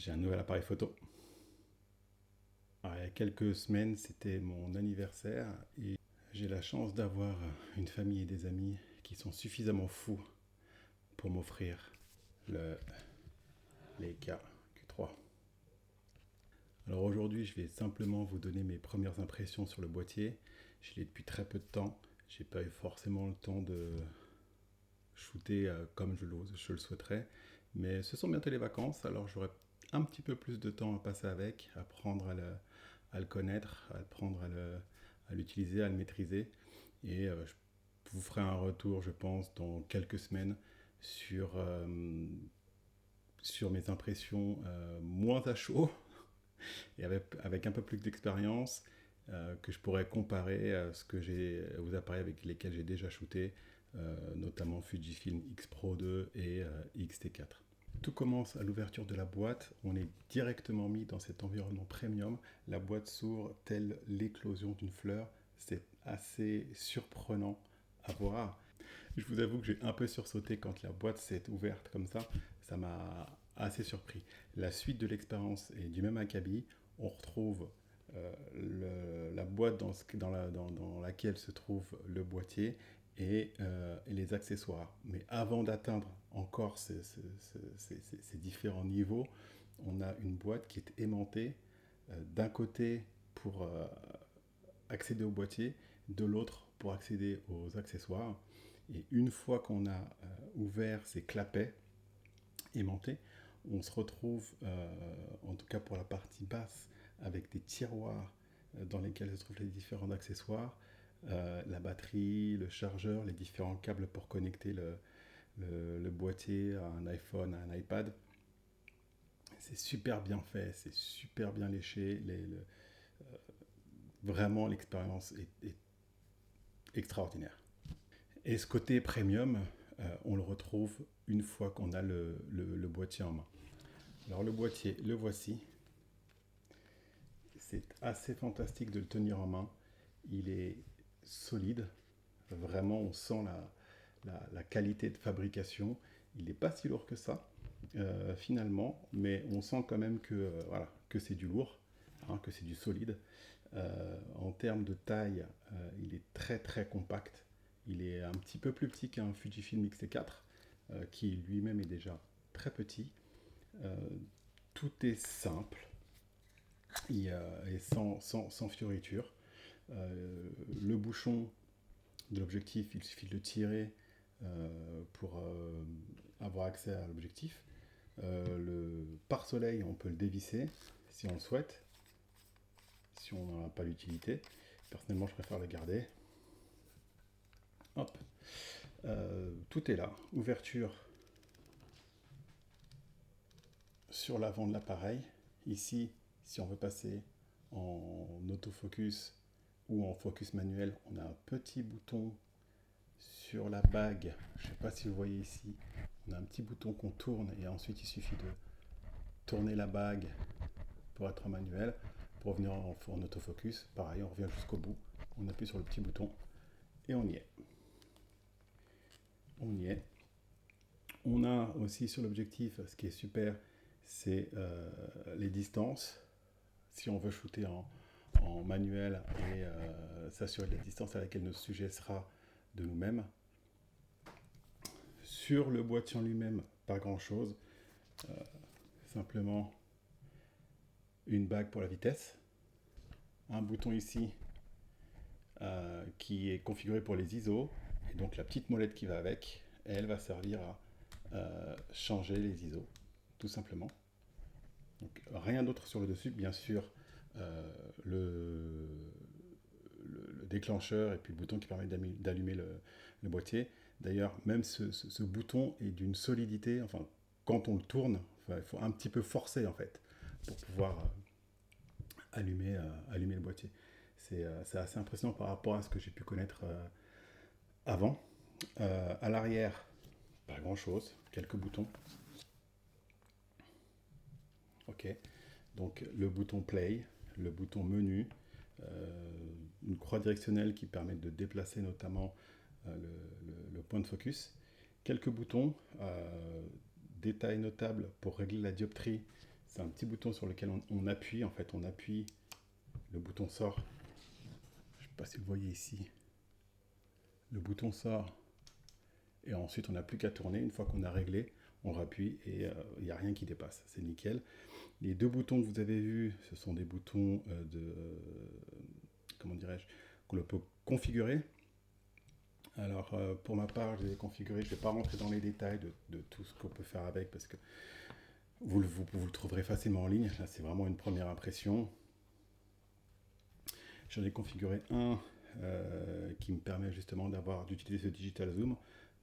J'ai un nouvel appareil photo. Alors, il y a quelques semaines, c'était mon anniversaire et j'ai la chance d'avoir une famille et des amis qui sont suffisamment fous pour m'offrir le Leica Q3. Alors aujourd'hui, je vais simplement vous donner mes premières impressions sur le boîtier. Je l'ai depuis très peu de temps. J'ai pas eu forcément le temps de shooter comme je le souhaiterais. Mais ce sont bientôt les vacances, alors j'aurai un petit peu plus de temps à passer avec, apprendre à le connaître, à apprendre à l'utiliser, à le maîtriser. Et je vous ferai un retour, je pense, dans quelques semaines sur mes impressions moins à chaud et avec un peu plus d'expérience que je pourrais comparer à ce que aux appareils avec lesquels j'ai déjà shooté, notamment Fujifilm X Pro 2 et X-T4. Tout commence à l'ouverture de la boîte, on est directement mis dans cet environnement premium, la boîte s'ouvre telle l'éclosion d'une fleur, c'est assez surprenant à voir. Je vous avoue que j'ai un peu sursauté quand la boîte s'est ouverte comme ça m'a assez surpris. La suite de l'expérience est du même acabit, on retrouve la boîte dans laquelle se trouve le boîtier et les accessoires. Mais avant d'atteindre encore ces différents niveaux, on a une boîte qui est aimantée d'un côté pour accéder au boîtier, de l'autre pour accéder aux accessoires. Et une fois qu'on a ouvert ces clapets aimantés, on se retrouve, en tout cas pour la partie basse, avec des tiroirs dans lesquels se trouvent les différents accessoires, la batterie, le chargeur, les différents câbles pour connecter le boîtier à un iPhone, à un iPad. C'est super bien fait, c'est super bien léché. Vraiment, l'expérience est extraordinaire. Et ce côté premium, on le retrouve une fois qu'on a le boîtier en main. Alors le boîtier, le voici. C'est assez fantastique de le tenir en main. Il est solide. Vraiment, on sent la qualité de fabrication. Il n'est pas si lourd que ça, finalement, mais on sent quand même voilà, que c'est du lourd, hein, que c'est du solide. En termes de taille, il est très très compact. Il est un petit peu plus petit qu'un Fujifilm X-T4, qui lui-même est déjà très petit. Euh, Tout est simple et sans fioriture. Le bouchon de l'objectif, il suffit de le tirer pour avoir accès à l'objectif. Le pare-soleil, on peut le dévisser si on le souhaite, si on n'en a pas l'utilité. Personnellement, je préfère le garder. Hop. Tout est là. Ouverture sur l'avant de l'appareil. Ici, si on veut passer en autofocus ou en focus manuel, on a un petit bouton sur la bague. Je ne sais pas si vous voyez ici. On a un petit bouton qu'on tourne et ensuite il suffit de tourner la bague pour être en manuel. Pour revenir en autofocus, pareil, on revient jusqu'au bout. On appuie sur le petit bouton et on y est. On y est. On a aussi sur l'objectif, ce qui est super, c'est les distances. Si on veut shooter en manuel et s'assurer de la distance à laquelle notre sujet sera de nous-mêmes. Sur le boîtier en lui-même, pas grand-chose. Simplement une bague pour la vitesse. Un bouton ici qui est configuré pour les ISO. Et donc la petite molette qui va avec, elle va servir à changer les ISO, tout simplement. Donc, rien d'autre sur le dessus, bien sûr, le déclencheur et puis le bouton qui permet d'allumer le boîtier. D'ailleurs, même ce bouton est d'une solidité, enfin, quand on le tourne, il faut un petit peu forcer en fait pour pouvoir allumer le boîtier. C'est assez impressionnant par rapport à ce que j'ai pu connaître avant. À l'arrière, pas grand chose, quelques boutons. Ok, donc le bouton play, le bouton menu, une croix directionnelle qui permet de déplacer notamment le point de focus. Quelques boutons, détail notable pour régler la dioptrie, c'est un petit bouton sur lequel on appuie. En fait, on appuie, le bouton sort. Je ne sais pas si vous voyez ici. Le bouton sort et ensuite on n'a plus qu'à tourner. Une fois qu'on a réglé, on rappuie et il n'y a rien qui dépasse. C'est nickel. Les deux boutons que vous avez vus, ce sont des boutons comment dirais-je, qu'on peut configurer. Alors pour ma part, je les ai configurés. Je ne vais pas rentrer dans les détails de tout ce qu'on peut faire avec parce que vous le trouverez facilement en ligne. Là, c'est vraiment une première impression. J'en ai configuré un qui me permet justement d'utiliser ce digital zoom,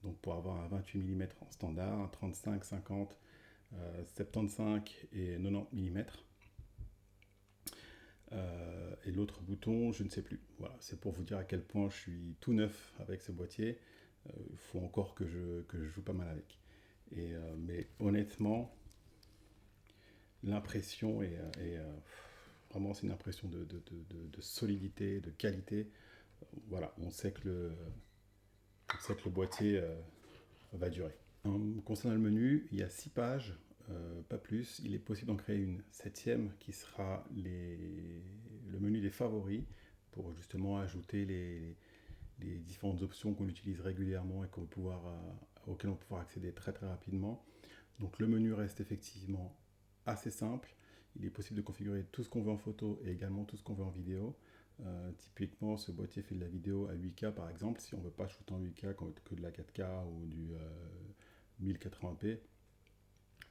donc pour avoir un 28 mm en standard, un 35, 50, 75 et 90 mm. Et l'autre bouton, je ne sais plus. Voilà, c'est pour vous dire à quel point je suis tout neuf avec ce boîtier. Il faut encore que je joue pas mal avec. Mais honnêtement, l'impression est vraiment, c'est une impression de solidité, de qualité. Voilà, on sait que le boîtier va durer. Concernant le menu, il y a 6 pages, pas plus. Il est possible d'en créer une 7e qui sera le menu des favoris pour justement ajouter les différentes options qu'on utilise régulièrement et auxquelles on va pouvoir accéder très très rapidement. Donc le menu reste effectivement assez simple. Il est possible de configurer tout ce qu'on veut en photo et également tout ce qu'on veut en vidéo. Typiquement, ce boîtier fait de la vidéo à 8K par exemple. Si on ne veut pas shooter en 8K que de la 4K ou du 1080p,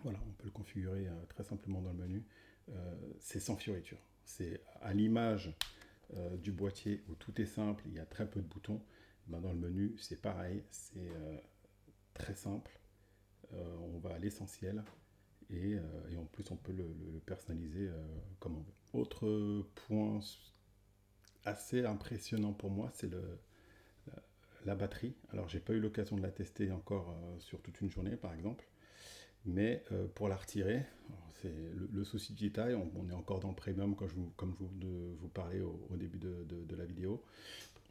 voilà, on peut le configurer très simplement dans le menu. C'est sans fioriture. C'est à l'image du boîtier où tout est simple, il y a très peu de boutons. Ben, dans le menu, c'est pareil, c'est très simple. On va à l'essentiel. Et en plus, on peut le personnaliser comme on veut. Autre point assez impressionnant pour moi, c'est la batterie. Alors, j'ai pas eu l'occasion de la tester encore sur toute une journée, par exemple. Mais pour la retirer, c'est le souci du détail, on est encore dans le premium comme je vous parlais au début de la vidéo.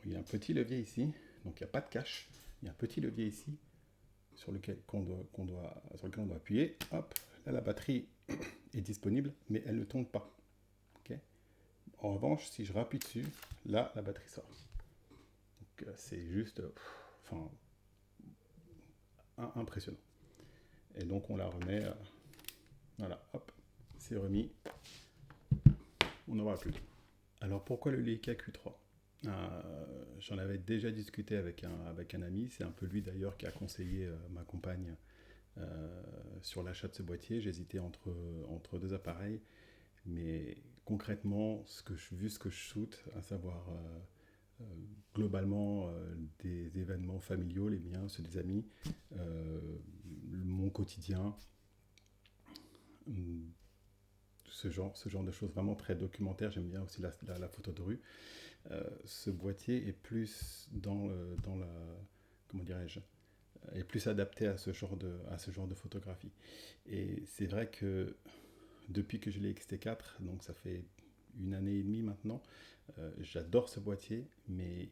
Il y a un petit levier ici, donc il n'y a pas de cache. Il y a un petit levier ici sur lequel on doit appuyer. Hop, là la batterie est disponible, mais elle ne tombe pas. Okay, en revanche, si je rappuie dessus, là la batterie sort. Donc c'est juste impressionnant. Et donc on la remet, voilà, hop, c'est remis, on n'aura plus. Alors pourquoi le Leica Q3 ? J'en avais déjà discuté avec un ami, c'est un peu lui d'ailleurs qui a conseillé ma compagne sur l'achat de ce boîtier. J'hésitais entre deux appareils, mais concrètement, vu ce que je shoot, à savoir globalement des événements familiaux, les miens, ceux des amis, mon quotidien, ce genre de choses vraiment très documentaires. J'aime bien aussi la photo de rue. Ce boîtier est plus comment dirais-je, est plus adapté à ce genre de photographie. Et c'est vrai que depuis que j'ai les XT4, donc ça fait 1 année et demie maintenant, j'adore ce boîtier, mais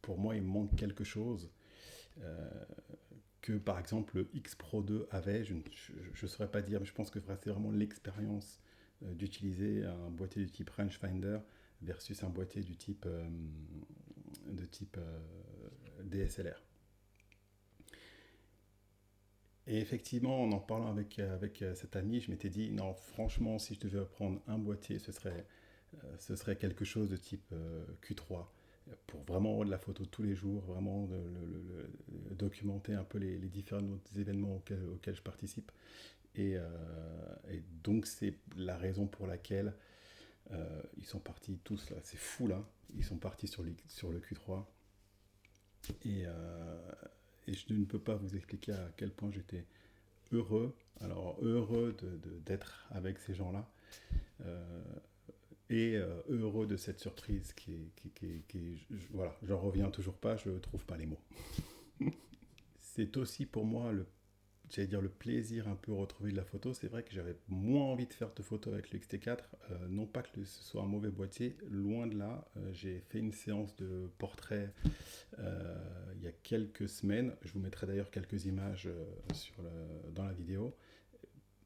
pour moi il manque quelque chose que par exemple le X Pro 2 avait. Je ne saurais pas dire, mais je pense que c'est vraiment l'expérience d'utiliser un boîtier du type rangefinder versus un boîtier du type DSLR. Et effectivement, en parlant avec cet ami, je m'étais dit, non, franchement, si je devais prendre un boîtier, ce serait quelque chose de type Q3, pour vraiment avoir de la photo tous les jours, vraiment documenter un peu les différents événements auxquels je participe. Et donc, c'est la raison pour laquelle ils sont partis tous là, c'est fou là, ils sont partis sur le Q3. Et je ne peux pas vous expliquer à quel point j'étais heureux, d'être avec ces gens-là, et heureux de cette surprise voilà, j'en reviens toujours pas, je ne trouve pas les mots. C'est aussi pour moi le plaisir un peu retrouvé de la photo. C'est vrai que j'avais moins envie de faire de photos avec le XT4, non pas que ce soit un mauvais boîtier, loin de là. J'ai fait une séance de portrait il y a quelques semaines. Je vous mettrai d'ailleurs quelques images dans la vidéo.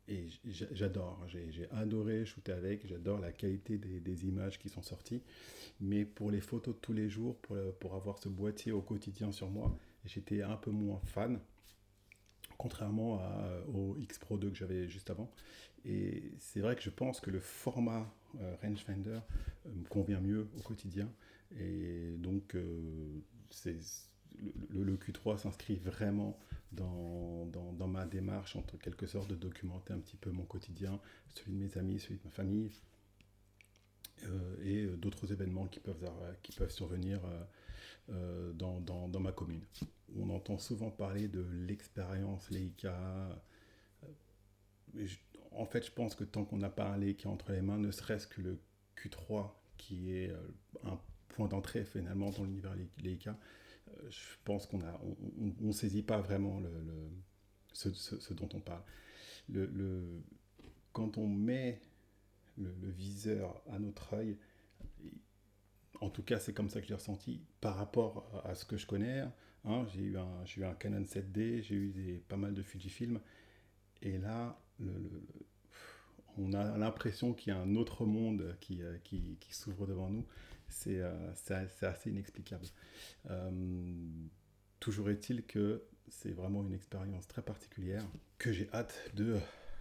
et j'adore, j'ai adoré shooter avec, j'adore la qualité des images qui sont sorties. Mais pour les photos de tous les jours, pour avoir ce boîtier au quotidien sur moi, j'étais un peu moins fan, contrairement au X Pro 2 que j'avais juste avant. Et c'est vrai que je pense que le format rangefinder me convient mieux au quotidien. Et donc, c'est, le Q3 s'inscrit vraiment dans ma démarche, en quelque sorte, de documenter un petit peu mon quotidien, celui de mes amis, celui de ma famille, et d'autres événements qui peuvent survenir dans ma commune. On entend souvent parler de l'expérience Leica. Mais en fait, je pense que tant qu'on n'a pas un Leica entre les mains, ne serait-ce que le Q3, qui est un point d'entrée finalement dans l'univers Leica, je pense qu'on saisit pas vraiment ce dont on parle. Le, le- Quand on met le viseur à notre œil, en tout cas c'est comme ça que j'ai ressenti par rapport à ce que je connais. Hein, j'ai eu un Canon 7D, j'ai eu pas mal de Fujifilm, et là, on a l'impression qu'il y a un autre monde qui s'ouvre devant nous. C'est assez inexplicable. Euh, Toujours est-il que c'est vraiment une expérience très particulière que j'ai hâte de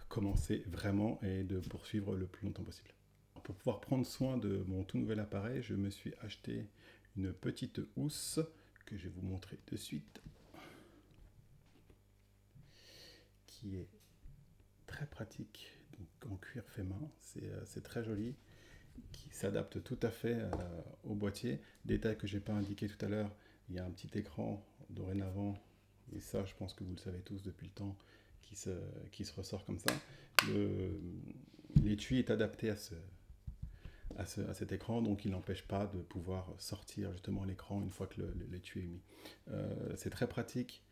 commencer vraiment et de poursuivre le plus longtemps possible. Pour pouvoir prendre soin de mon tout nouvel appareil, je me suis acheté une petite housse que je vais vous montrer de suite, qui est très pratique, donc en cuir fait main, c'est très joli, qui s'adapte tout à fait au boîtier. Détail que je n'ai pas indiqué tout à l'heure, il y a un petit écran dorénavant, et ça je pense que vous le savez tous depuis le temps, qui se, qui se ressort comme ça. L'étui est adapté à cet écran, donc il n'empêche pas de pouvoir sortir justement l'écran une fois que l'étui est mis. C'est très pratique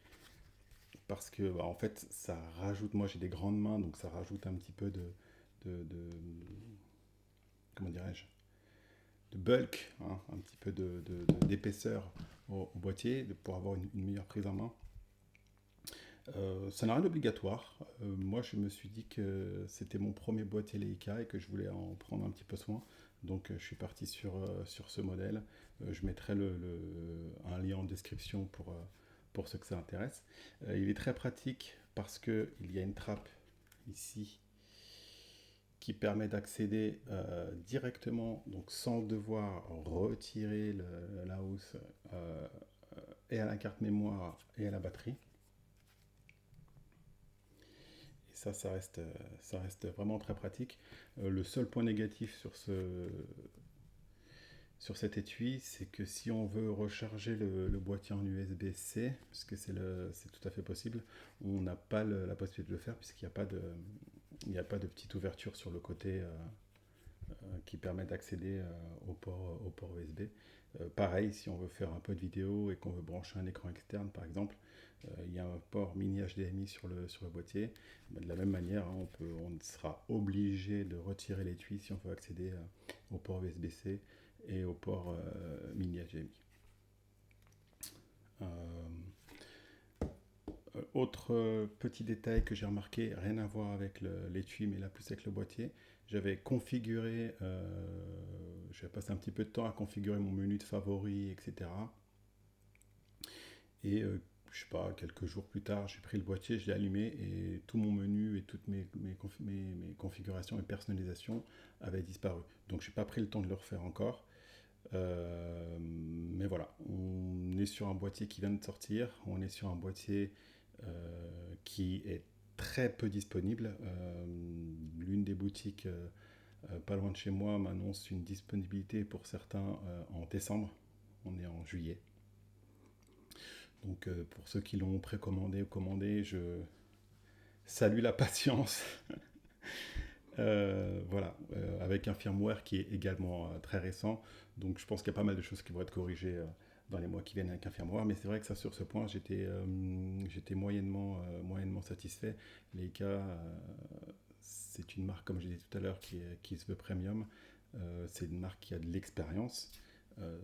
parce que bah, en fait ça rajoute, moi j'ai des grandes mains, donc ça rajoute un petit peu de comment dirais-je, de bulk, hein, un petit peu d'épaisseur au boîtier pour avoir une meilleure prise en main. Ça n'a rien d'obligatoire. Moi, je me suis dit que c'était mon premier boîtier Leica et que je voulais en prendre un petit peu soin. Donc, je suis parti sur ce modèle. Je mettrai un lien en description pour ceux que ça intéresse. Il est très pratique parce qu'il y a une trappe ici qui permet d'accéder directement, donc sans devoir retirer la housse, et à la carte mémoire et à la batterie. Et ça reste vraiment très pratique. Le seul point négatif sur cet étui, c'est que si on veut recharger le boîtier en USB-C, parce que c'est tout à fait possible, on n'a pas la possibilité de le faire puisqu'il n'y a pas de petite ouverture sur le côté qui permet d'accéder au port USB. Pareil, si on veut faire un peu de vidéo et qu'on veut brancher un écran externe, par exemple, il y a un port mini HDMI sur le boîtier. De la même manière, hein, on sera obligé de retirer l'étui si on veut accéder au port USB-C et au port mini HDMI. Autre petit détail que j'ai remarqué, rien à voir avec l'étui, mais là plus avec le boîtier, j'avais configuré, j'avais passé un petit peu de temps à configurer mon menu de favoris, etc. Et je sais pas, quelques jours plus tard, j'ai pris le boîtier, je l'ai allumé et tout mon menu et toutes mes configurations et personnalisations avaient disparu. Donc j'ai pas pris le temps de le refaire encore. Mais voilà, on est sur un boîtier qui vient de sortir, on est sur un boîtier qui est très peu disponible. L'une des boutiques pas loin de chez moi m'annonce une disponibilité pour certains en décembre. On est en juillet. Donc pour ceux qui l'ont précommandé ou commandé, je salue la patience. Voilà, avec un firmware qui est également très récent. Donc je pense qu'il y a pas mal de choses qui vont être corrigées dans les mois qui viennent avec un firmware. Mais c'est vrai que ça, sur ce point, j'étais moyennement satisfait. Leica, c'est une marque, comme je l'ai dit tout à l'heure, qui se veut premium. C'est une marque qui a de l'expérience. Euh,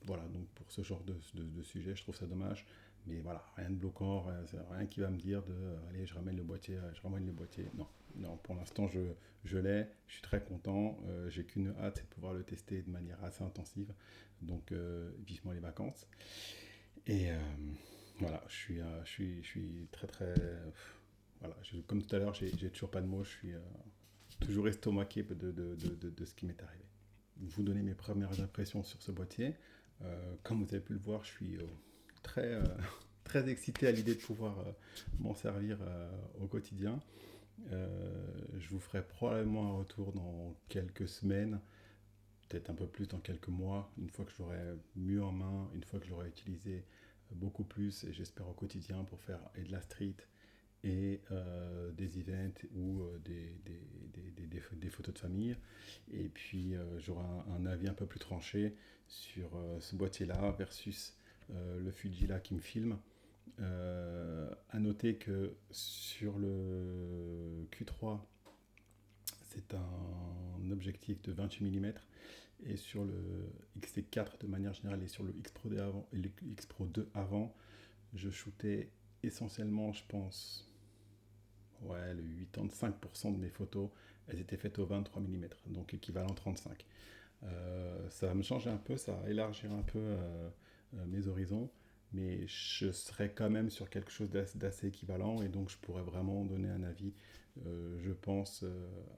voilà, donc pour ce genre de sujet, je trouve ça dommage. Mais voilà, rien de bloquant, rien qui va me dire allez, je ramène le boîtier, Non, Non, pour l'instant, je l'ai, je suis très content. J'ai qu'une hâte, c'est de pouvoir le tester de manière assez intensive. Donc, vivement les vacances. Et voilà, je suis très, très. Voilà, comme tout à l'heure, j'ai toujours pas de mots. Je suis toujours estomaqué de ce qui m'est arrivé. Vous donner mes premières impressions sur ce boîtier. Comme vous avez pu le voir, je suis très, très excité à l'idée de pouvoir m'en servir au quotidien. Je vous ferai probablement un retour dans quelques semaines, peut-être un peu plus dans quelques mois, une fois que je l'aurai mieux en main, une fois que je l'aurai utilisé beaucoup plus, et j'espère au quotidien pour faire et de la street et des events ou des photos de famille. Et puis j'aurai un avis un peu plus tranché sur ce boîtier-là versus le Fuji-là qui me filme. À noter que sur le Q3, c'est un objectif de 28 mm et sur le XT4 de manière générale et sur le X Pro 2 avant, et le X Pro 2 avant, je shootais essentiellement, je pense, ouais, le 85% de mes photos, elles étaient faites au 23 mm, donc équivalent 35. Ça va me changer un peu, ça va élargir un peu mes horizons, mais je serai quand même sur quelque chose d'assez équivalent et donc je pourrais vraiment donner un avis, je pense,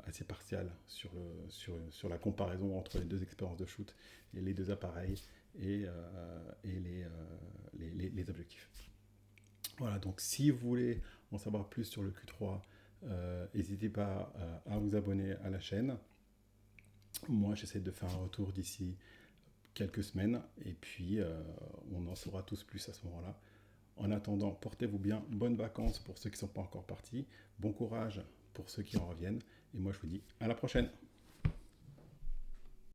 assez partial sur la comparaison entre les deux expériences de shoot et les deux appareils et les objectifs. Voilà, donc si vous voulez en savoir plus sur le Q3, n'hésitez pas à vous abonner à la chaîne. Moi, j'essaie de faire un retour d'ici quelques semaines et puis on en saura tous plus à ce moment-là. En attendant, portez-vous bien, bonnes vacances pour ceux qui ne sont pas encore partis, bon courage pour ceux qui en reviennent et moi je vous dis à la prochaine.